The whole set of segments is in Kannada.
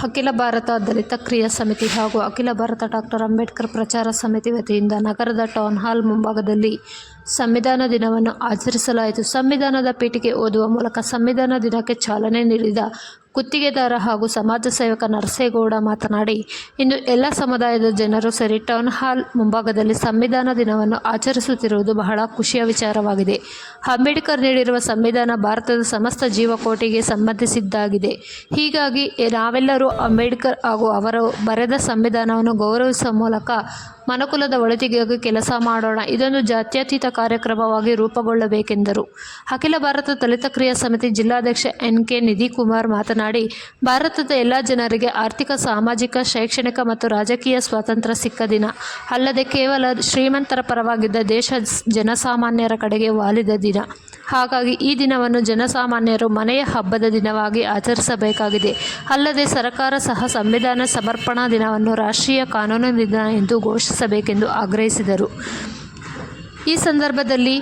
ಅಖಿಲ ಭಾರತ ದಲಿತ ಕ್ರಿಯಾ ಸಮಿತಿ ಹಾಗೂ ಅಖಿಲ ಭಾರತ ಡಾಕ್ಟರ್ ಅಂಬೇಡ್ಕರ್ ಪ್ರಚಾರ ಸಮಿತಿ ವತಿಯಿಂದ ನಗರದ ಟೌನ್ ಹಾಲ್ ಮುಂಭಾಗದಲ್ಲಿ ಸಂವಿಧಾನ ದಿನವನ್ನು ಆಚರಿಸಲಾಯಿತು. ಸಂವಿಧಾನದ ಪೀಠಿಕೆ ಓದುವ ಮೂಲಕ ಸಂವಿಧಾನ ದಿನಕ್ಕೆ ಚಾಲನೆ ನೀಡಿದ ಗುತ್ತಿಗೆದಾರ ಹಾಗೂ ಸಮಾಜ ಸೇವಕ ನರಸೇಗೌಡ ಮಾತನಾಡಿ, ಇಂದು ಎಲ್ಲ ಸಮುದಾಯದ ಜನರು ಸೇರಿ ಟೌನ್ ಹಾಲ್ ಮುಂಭಾಗದಲ್ಲಿ ಸಂವಿಧಾನ ದಿನವನ್ನು ಆಚರಿಸುತ್ತಿರುವುದು ಬಹಳ ಖುಷಿಯ ವಿಚಾರವಾಗಿದೆ. ಅಂಬೇಡ್ಕರ್ ನೀಡಿರುವ ಸಂವಿಧಾನ ಭಾರತದ ಸಮಸ್ತ ಜೀವಕೋಟಿಗೆ ಸಂಬಂಧಿಸಿದ್ದಾಗಿದೆ. ಹೀಗಾಗಿ ನಾವೆಲ್ಲರೂ ಅಂಬೇಡ್ಕರ್ ಹಾಗೂ ಅವರು ಬರೆದ ಸಂವಿಧಾನವನ್ನು ಗೌರವಿಸುವ ಮೂಲಕ ಮನುಕುಲದ ಒಳಿತಿಗಾಗಿ ಕೆಲಸ ಮಾಡೋಣ. ಇದೊಂದು ಜಾತ್ಯತೀತ ಕಾರ್ಯಕ್ರಮವಾಗಿ ರೂಪುಗೊಳ್ಳಬೇಕೆಂದರು. ಅಖಿಲ ಭಾರತ ದಲಿತ ಕ್ರಿಯಾ ಸಮಿತಿ ಜಿಲ್ಲಾಧ್ಯಕ್ಷ NK ನಿಧಿಕುಮಾರ್ ಮಾತನಾಡಿ, ಭಾರತದ ಎಲ್ಲ ಜನರಿಗೆ ಆರ್ಥಿಕ, ಸಾಮಾಜಿಕ, ಶೈಕ್ಷಣಿಕ ಮತ್ತು ರಾಜಕೀಯ ಸ್ವಾತಂತ್ರ್ಯ ಸಿಕ್ಕ ದಿನ. ಅಲ್ಲದೆ ಕೇವಲ ಶ್ರೀಮಂತರ ಪರವಾಗಿದ್ದ ದೇಶ ಜನಸಾಮಾನ್ಯರ ಕಡೆಗೆ ವಾಲಿದ ದಿನ. ಹಾಗಾಗಿ ಈ ದಿನವನ್ನು ಜನಸಾಮಾನ್ಯರು ಮನೆಯ ಹಬ್ಬದ ದಿನವಾಗಿ ಆಚರಿಸಬೇಕಾಗಿದೆ. ಅಲ್ಲದೆ ಸರ್ಕಾರ ಸಹ ಸಂವಿಧಾನ ಸಮರ್ಪಣಾ ದಿನವನ್ನು ರಾಷ್ಟ್ರೀಯ ಕಾನೂನು ದಿನ ಎಂದು ಘೋಷಿಸಬೇಕೆಂದು ಆಗ್ರಹಿಸಿದರು. ಈ ಸಂದರ್ಭದಲ್ಲಿ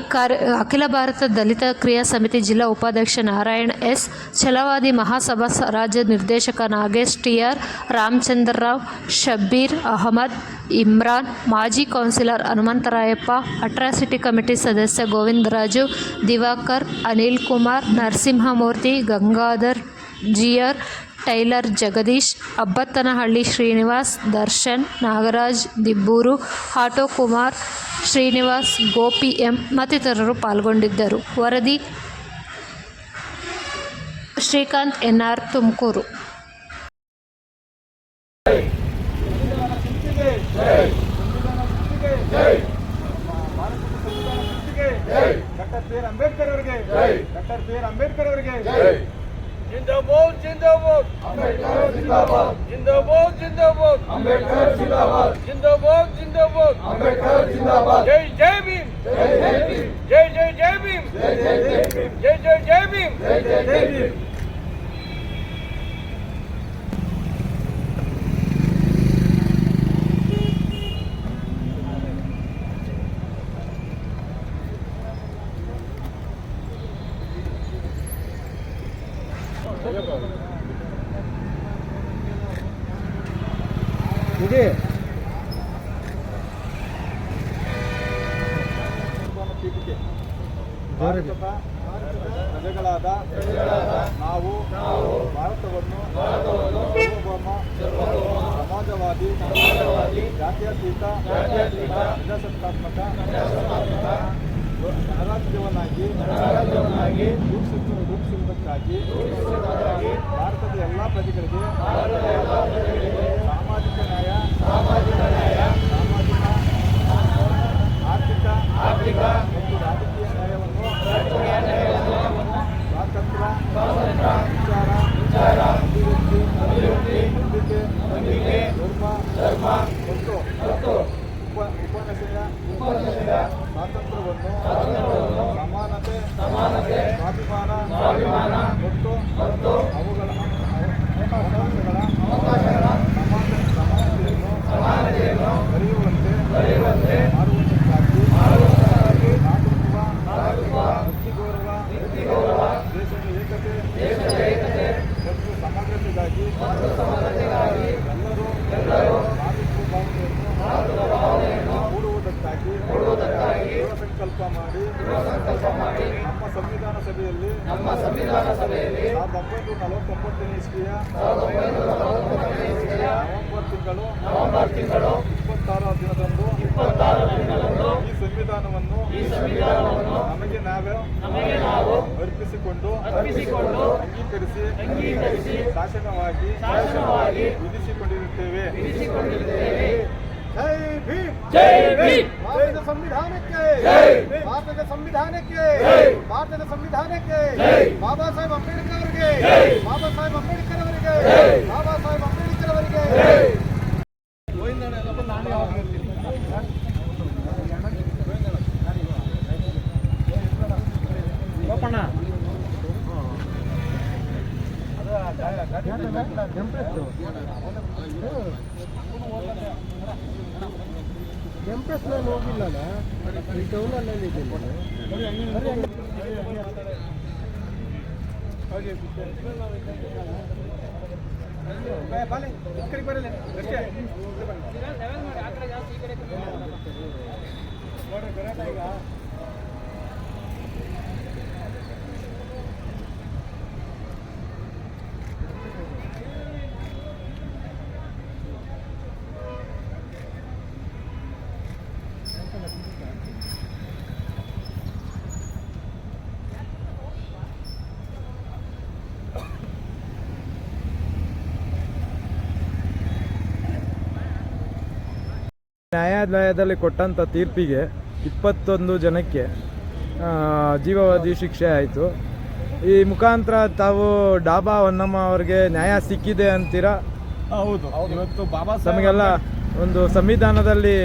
ಅಖಿಲ ಭಾರತ ದಲಿತ ಕ್ರಿಯಾ ಸಮಿತಿ ಜಿಲ್ಲಾ ಉಪಾಧ್ಯಕ್ಷ ನಾರಾಯಣ S, ಛಲವಾದಿ ಮಹಾಸಭಾ ರಾಜ್ಯ ನಿರ್ದೇಶಕ ನಾಗೇಶ್ TR, ರಾಮಚಂದ್ರರಾವ್, ಶಬ್ಬೀರ್ ಅಹಮದ್, ಇಮ್ರಾನ್, ಮಾಜಿ ಕೌನ್ಸಿಲರ್ ಹನುಮಂತರಾಯಪ್ಪ, ಅಟ್ರಾಸಿಟಿ ಕಮಿಟಿ ಸದಸ್ಯ Govindaraju, Diwakar, Anil Kumar, Narasimhamurthy, Gangadhar GR, tailor Jagadish, Abbattanahalli Srinivas, Darshan, Nagaraj Dibburu, auto Kumar, Srinivas, Gopi M ಮತ್ತಿತರರು ಪಾಲ್ಗೊಂಡಿದ್ದರು. ವರದಿ ಶ್ರೀಕಾಂತ್ NR, ತುಮಕೂರು. ಅಂಬೇಡ್ಕರ್ ಅವರಿಗೆ ಅಂಬೇಡ್ಕರ್ ಅವರಿಗೆ जिंदाबाद जिंदाबाद अंबेडकर जिंदाबाद जिंदाबाद जिंदाबाद अंबेडकर जिंदाबाद जिंदाबाद जिंदाबाद अंबेडकर जिंदाबाद जय जय भीम जय जय भीम जय जय जय भीम जय जय जय भीम जय जय जय भीम जय जय जय भीम ಭಾರತದ ಪ್ರಜೆಗಳಾದ ನಾವು ಭಾರತವನ್ನು ಸಮಾಜವಾದಿ ಜಾತ್ಯತೀತ ಪ್ರಜಾಸತ್ತಾತ್ಮಕ ಗಣರಾಜ್ಯವನ್ನಾಗಿ ರೂಪಿಸುವುದಕ್ಕಾಗಿ ಭಾರತದ ಎಲ್ಲ ಪ್ರಜೆಗಳಿಗೆ ಸಾಮಾಜಿಕ ನ್ಯಾಯ, ಸಾಮಾಜಿಕ ಆರ್ಥಿಕ ಮತ್ತು ರಾಜಕೀಯ ನ್ಯಾಯವನ್ನು ಸ್ವಾತಂತ್ರ್ಯ, ವಿಚಾರ, ಅಭಿವೃದ್ಧಿ, ನಂಬಿಕೆ, ಧರ್ಮ ಮತ್ತು ಉಪನಶಯ ಸ್ವಾತಂತ್ರ್ಯವನ್ನು, ಸಮಾನತೆ, ಸ್ವಾಭಿಮಾನ ಮತ್ತು ಅವುಗಳ ಸಮಾನತೆಯನ್ನು ಬರೆಯುವಂತೆ ಮಾಡುವುದಕ್ಕಾಗಿ ವ್ಯಕ್ತಿಗೌರವ, ದೇಶದ ಏಕತೆ ಮತ್ತು ಸಮಗ್ರತೆಗಾಗಿ ಎಲ್ಲರೂ ಭಾವನೆಯನ್ನು ಮೂಡುವುದಕ್ಕಾಗಿ ಸಂಕಲ್ಪ ಮಾಡಿ ನಮ್ಮ ಸಂವಿಧಾನ ಸಭೆಯಲ್ಲಿ 1949 ಇಸ್ವಿಯ ನವೆಂಬರ್ ತಿಂಗಳು 26ರ ದಿನದಂದು ಈ ಸಂವಿಧಾನವನ್ನು ನಮಗೆ ನಾವು ಅರ್ಪಿಸಿಕೊಂಡು ಅಂಗೀಕರಿಸಿ ಶಾಸನವಾಗಿ ವಿಧಿಸಿಕೊಂಡಿರುತ್ತೇವೆ. ಜೈ ಭೀಮ್, ಜೈ ಭೀಮ್. ಭಾರತದ ಸಂವಿಧಾನಕ್ಕೆ ಬಾಬಾ ಸಾಹೇಬ್ ಅಂಬೇಡ್ಕರ್ ಅವರಿಗೆ, ಬಾಬಾ ಸಾಹೇಬ್ ಅಂಬೇಡ್ಕರ್ ಅವರಿಗೆ. ಎಂಪ್ರೆಸ್ ನಾನು ಹೋಗಿಲ್ಲ, ಈ ಟೌನಲ್ಲಿ ಇದ್ದೀನಿ. ಹಾಗೆ ನ್ಯಾಯಾಲಯದಲ್ಲಿ ಕೊಟ್ಟಂಥ ತೀರ್ಪಿಗೆ 21 ಜನಕ್ಕೆ ಜೀವಾವಧಿ ಶಿಕ್ಷೆ ಆಯಿತು. ಈ ಮುಖಾಂತರ ತಾವು ಡಾಬಾ ಹೊನ್ನಮ್ಮ ಅವರಿಗೆ ನ್ಯಾಯ ಸಿಕ್ಕಿದೆ ಅಂತೀರಾ? ಹೌದು. ಇವತ್ತು ಬಾಬಾ ನಮಗೆಲ್ಲ ಒಂದು ಸಂವಿಧಾನದಲ್ಲಿ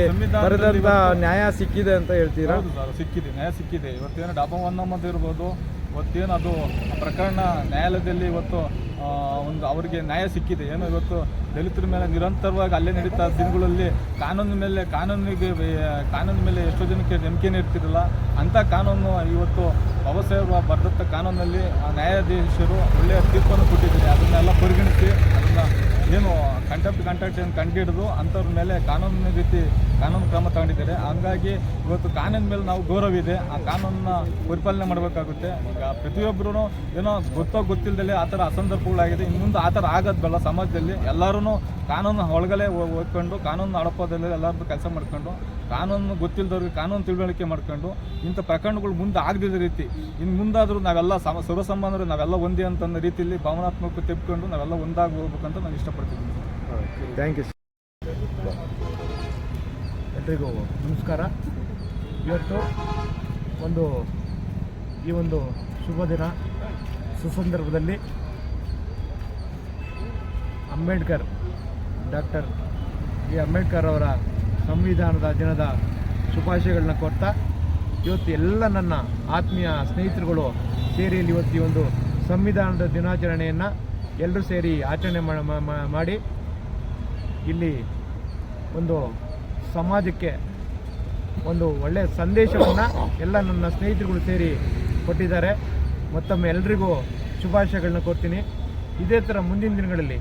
ಬರೆದಂಥ ನ್ಯಾಯ ಸಿಕ್ಕಿದೆ ಅಂತ ಹೇಳ್ತೀರಾ? ಹೌದು ಸರ್, ಸಿಕ್ಕಿದೆ, ನ್ಯಾಯ ಸಿಕ್ಕಿದೆ. ಇವತ್ತೇನು ಡಾಬಾ ಹೊನ್ನಮ್ಮದು ಇರ್ಬೋದು, ಇವತ್ತೇನು ಅದು ಪ್ರಕರಣ ನ್ಯಾಯಾಲಯದಲ್ಲಿ ಇವತ್ತು ಒಂದು ಅವರಿಗೆ ನ್ಯಾಯ ಸಿಕ್ಕಿದೆ. ಏನು ಇವತ್ತು ದಲಿತರ ಮೇಲೆ ನಿರಂತರವಾಗಿ ಅಲ್ಲೇ ನಡೀತಾ ದಿನಗಳಲ್ಲಿ ಕಾನೂನಿನ ಮೇಲೆ ಎಷ್ಟೋ ಜನಕ್ಕೆ ನಂಬಿಕೆನೇ ಇರ್ತಿರಲ್ಲ. ಅಂಥ ಕಾನೂನು ಇವತ್ತು ಬಾಬಾ ಸಾಹೇಬ್ ಬರೆದಂಥ ಕಾನೂನಲ್ಲಿ ನ್ಯಾಯಾಧೀಶರು ಒಳ್ಳೆಯ ತೀರ್ಪನ್ನು ಕೊಟ್ಟಿದ್ದಾರೆ. ಅದನ್ನೆಲ್ಲ ಪರಿಗಣಿಸಿ ಅದನ್ನು ಏನು ಕಂಟೆಂಟ್ ಕಂಡುಹಿಡಿದು ಅಂಥವ್ರ ಮೇಲೆ ಕಾನೂನು ಕ್ರಮ ತಗೊಂಡಿದ್ದಾರೆ. ಹಂಗಾಗಿ ಇವತ್ತು ಕಾನೂನಿನ ಮೇಲೆ ನಾವು ಗೌರವ ಇದೆ, ಆ ಕಾನೂನನ್ನ ಪರಿಪಾಲನೆ ಮಾಡಬೇಕಾಗುತ್ತೆ. ಈಗ ಪ್ರತಿಯೊಬ್ಬರೂ ಏನೋ ಗೊತ್ತಿಲ್ಲದೆ ಆ ಥರ ಅಸಂದರ್ಭಗಳಾಗಿದೆ. ಇನ್ನು ಮುಂದೆ ಆ ಥರ ಆಗೋದು ಬೇಡ. ಸಮಾಜದಲ್ಲಿ ಎಲ್ಲರೂ ಕಾನೂನು ಒಳಗಡೆ ಓದ್ಕೊಂಡು ಕಾನೂನು ಅಡಪದಲ್ಲಿ ಎಲ್ಲರದ್ದು ಕೆಲಸ ಮಾಡ್ಕೊಂಡು ಕಾನೂನು ಗೊತ್ತಿಲ್ಲದವ್ರಿಗೆ ಕಾನೂನು ತಿಳುವಳಿಕೆ ಮಾಡ್ಕೊಂಡು ಇಂಥ ಪ್ರಕರಣಗಳು ಮುಂದೆ ಆಗದಿದ್ದ ರೀತಿ ಇನ್ನು ಮುಂದಾದರೂ ನಾವೆಲ್ಲ ಸರ್ವಸಂಬಂಧರು ನಾವೆಲ್ಲ ಒಂದೇ ಅಂತಂದ ರೀತಿಯಲ್ಲಿ ಭಾವನಾತ್ಮಕ ತೆಗೆದುಕೊಂಡು ನಾವೆಲ್ಲ ಒಂದಾಗಿ ಹೋಗ್ಬೇಕಂತ ನಾನು ಇಷ್ಟಪಡ್ತಿದ್ದೀನಿ. Thank you. ಎಲ್ರಿಗೂ ನಮಸ್ಕಾರ. ಇವತ್ತು ಈ ಒಂದು ಶುಭ ದಿನ ಸುಸಂದರ್ಭದಲ್ಲಿ ಡಾಕ್ಟರ್ ಬಿ ಅಂಬೇಡ್ಕರ್ ಅವರ ಸಂವಿಧಾನದ ದಿನದ ಶುಭಾಶಯಗಳನ್ನ ಕೊಡ್ತಾ, ಇವತ್ತು ಎಲ್ಲ ನನ್ನ ಆತ್ಮೀಯ ಸ್ನೇಹಿತರುಗಳು ಸೇರಿ ಇಲ್ಲಿ ಇವತ್ತು ಈ ಒಂದು ಸಂವಿಧಾನದ ದಿನಾಚರಣೆಯನ್ನು ಎಲ್ಲರೂ ಸೇರಿ ಆಚರಣೆ ಮಾಡಿ ಇಲ್ಲಿ ಒಂದು ಸಮಾಜಕ್ಕೆ ಒಂದು ಒಳ್ಳೆಯ ಸಂದೇಶವನ್ನು ಎಲ್ಲ ನನ್ನ ಸ್ನೇಹಿತರುಗಳು ಸೇರಿ ಕೊಟ್ಟಿದ್ದಾರೆ. ಮತ್ತೊಮ್ಮೆ ಎಲ್ರಿಗೂ ಶುಭಾಶಯಗಳನ್ನ ಕೊಡ್ತೀನಿ. ಇದೇ ಥರ ಮುಂದಿನ ದಿನಗಳಲ್ಲಿ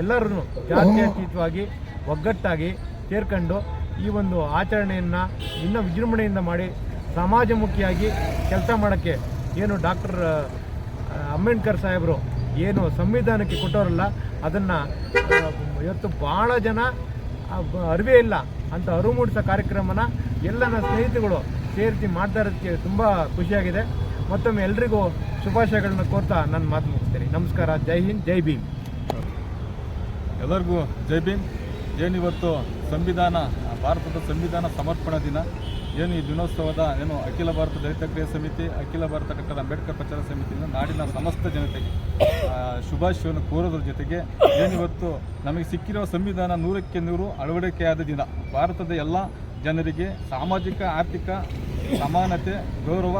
ಎಲ್ಲರೂ ಜಾತ್ಯತೀತವಾಗಿ ಒಗ್ಗಟ್ಟಾಗಿ ಸೇರ್ಕೊಂಡು ಈ ಒಂದು ಆಚರಣೆಯನ್ನು ಇನ್ನೂ ವಿಜೃಂಭಣೆಯಿಂದ ಮಾಡಿ ಸಮಾಜಮುಖಿಯಾಗಿ ಕೆಲಸ ಮಾಡೋಕ್ಕೆ ಏನು ಡಾಕ್ಟರ್ ಅಂಬೇಡ್ಕರ್ ಸಾಹೇಬರು ಏನು ಸಂವಿಧಾನಕ್ಕೆ ಕೊಟ್ಟವರಲ್ಲ, ಅದನ್ನು ಇವತ್ತು ಭಾಳ ಜನ ಅರಿವೇ ಇಲ್ಲ ಅಂತ ಅರಿವು ಮೂಡಿಸೋ ಕಾರ್ಯಕ್ರಮನ ಎಲ್ಲ ನನ್ನ ಸ್ನೇಹಿತರುಗಳು ಸೇರಿಸಿ ಮಾಡ್ತಾ ಇರೋದಕ್ಕೆ ತುಂಬ ಖುಷಿಯಾಗಿದೆ. ಮತ್ತೊಮ್ಮೆ ಎಲ್ರಿಗೂ ಶುಭಾಶಯಗಳನ್ನ ಕೋರ್ತಾ ನನ್ನ ಮಾತು ಮುಗಿಸ್ತೇನೆ. ನಮಸ್ಕಾರ. ಜೈ ಹಿಂದ್, ಜೈ ಭೀಮ್. ಎಲ್ಲರಿಗೂ ಜೈ ಭೀಮ್. ಏನಿವತ್ತು ಭಾರತದ ಸಂವಿಧಾನ ಸಮರ್ಪಣಾ ದಿನ, ಏನು ಈ ದಿನೋತ್ಸವದ ಅಖಿಲ ಭಾರತ ದಲಿತ ಕ್ರಿಯಾ ಸಮಿತಿ, ಅಖಿಲ ಭಾರತ ಡಾಕ್ಟರ್ ಅಂಬೇಡ್ಕರ್ ಪ್ರಚಾರ ಸಮಿತಿಯಿಂದ ನಾಡಿನ ಸಮಸ್ತ ಜನತೆಗೆ ಶುಭಾಶಯವನ್ನು ಕೋರೋದ್ರ ಜೊತೆಗೆ ಏನಿವತ್ತು ನಮಗೆ ಸಿಕ್ಕಿರೋ ಸಂವಿಧಾನ 100ಕ್ಕೆ 100 ಅಳವಡಿಕೆಯಾದ ದಿನ. ಭಾರತದ ಎಲ್ಲ ಜನರಿಗೆ ಸಾಮಾಜಿಕ ಆರ್ಥಿಕ ಸಮಾನತೆ, ಗೌರವ,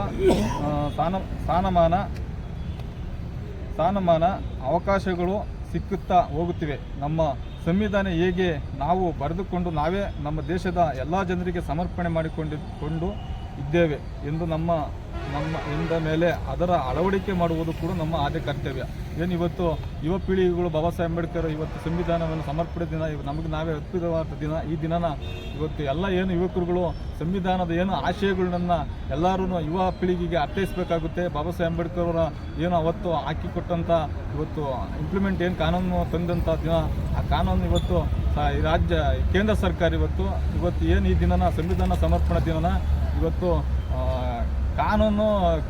ಸ್ಥಾನಮಾನ ಅವಕಾಶಗಳು ಸಿಕ್ಕುತ್ತಾ ಹೋಗುತ್ತಿವೆ. ನಮ್ಮ ಸಂವಿಧಾನ ಹೇಗೆ ನಾವು ಬರೆದುಕೊಂಡು ನಾವೇ ನಮ್ಮ ದೇಶದ ಎಲ್ಲ ಜನರಿಗೆ ಸಮರ್ಪಣೆ ಮಾಡಿಕೊಂಡು ಇದ್ದೇವೆ ಎಂದು ನಮ್ಮ ಇಂದ ಮೇಲೆ ಅದರ ಅಳವಡಿಕೆ ಮಾಡುವುದು ಕೂಡ ನಮ್ಮ ಆದ್ಯ ಕರ್ತವ್ಯ. ಇವತ್ತು ಯುವ ಪೀಳಿಗೆಗಳು ಬಾಬಾ ಸಾಹೇಬ್ ಅಂಬೇಡ್ಕರ್ ಇವತ್ತು ಸಂವಿಧಾನವನ್ನು ಸಮರ್ಪಣೆ ದಿನ, ನಮಗೆ ನಾವೇ ಅದ್ಭುತವಾದ ದಿನ. ಈ ದಿನನ ಇವತ್ತು ಎಲ್ಲ ಯುವಕರುಗಳು ಸಂವಿಧಾನದ ಆಶಯಗಳನ್ನ ಎಲ್ಲರೂ ಯುವ ಪೀಳಿಗೆಗೆ ಅರ್ಥೈಸಬೇಕಾಗುತ್ತೆ. ಬಾಬಾ ಸಾಹೇಬ್ ಅಂಬೇಡ್ಕರ್ ಅವರ ಅವತ್ತು ಹಾಕಿಕೊಟ್ಟಂಥ ಇವತ್ತು ಇಂಪ್ಲಿಮೆಂಟ್ ಕಾನೂನು ತಂದಂಥ ದಿನ, ಆ ಕಾನೂನು ಇವತ್ತು ಕೇಂದ್ರ ಸರ್ಕಾರ ಇವತ್ತು ಈ ದಿನನ ಸಂವಿಧಾನ ಸಮರ್ಪಣಾ ದಿನನ ಇವತ್ತು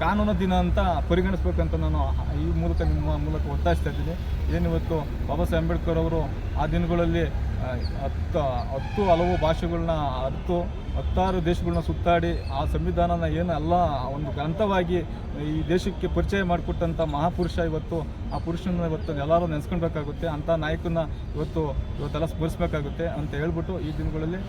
ಕಾನೂನು ದಿನ ಅಂತ ಪರಿಗಣಿಸ್ಬೇಕಂತ ನಾನು ನಿಮ್ಮ ಮೂಲಕ ಒತ್ತಾಯಿಸ್ತಾ ಇದ್ದೀನಿ. ಏನಿವತ್ತು ಬಾಬಾ ಸಾಹೇಬ್ ಅಂಬೇಡ್ಕರ್ ಅವರು ಆ ದಿನಗಳಲ್ಲಿ 10 ಹಲವು ಭಾಷೆಗಳನ್ನ 16 ದೇಶಗಳನ್ನ ಸುತ್ತಾಡಿ ಆ ಸಂವಿಧಾನನ ಎಲ್ಲ ಒಂದು ಗ್ರಂಥವಾಗಿ ಈ ದೇಶಕ್ಕೆ ಪರಿಚಯ ಮಾಡಿಕೊಟ್ಟಂಥ ಮಹಾಪುರುಷ. ಆ ಪುರುಷನ ಎಲ್ಲರೂ ನೆನೆಸ್ಕೊಳ್ಬೇಕಾಗುತ್ತೆ. ಅಂಥ ನಾಯಕನ ಇವತ್ತೆಲ್ಲ ಸ್ಮರಿಸಬೇಕಾಗುತ್ತೆ ಅಂತ ಹೇಳ್ಬಿಟ್ಟು ಈ ದಿನಗಳಲ್ಲಿ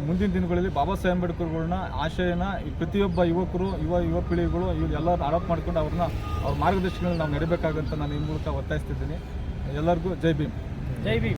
ಮುಂದಿನ ದಿನಗಳಲ್ಲಿ ಬಾಬಾ ಸಾಹೇಬ್ ಅಂಬೇಡ್ಕರ್ಗಳನ್ನ ಆಶಯನ ಪ್ರತಿಯೊಬ್ಬ ಯುವಕರು ಯುವ ಪೀಳಿಗೆಗಳು ಎಲ್ಲರೂ ಅಡಾಪ್ಟ್ ಮಾಡ್ಕೊಂಡು ಅವ್ರ ಮಾರ್ಗದರ್ಶನಗಳನ್ನ ನಾವು ನಡಿಬೇಕಾಗಂತ ನಾನು ಈ ಮೂಲಕ ಒತ್ತಾಯಿಸ್ತಿದ್ದೀನಿ. ಎಲ್ಲರಿಗೂ ಜೈ ಭೀಮ್.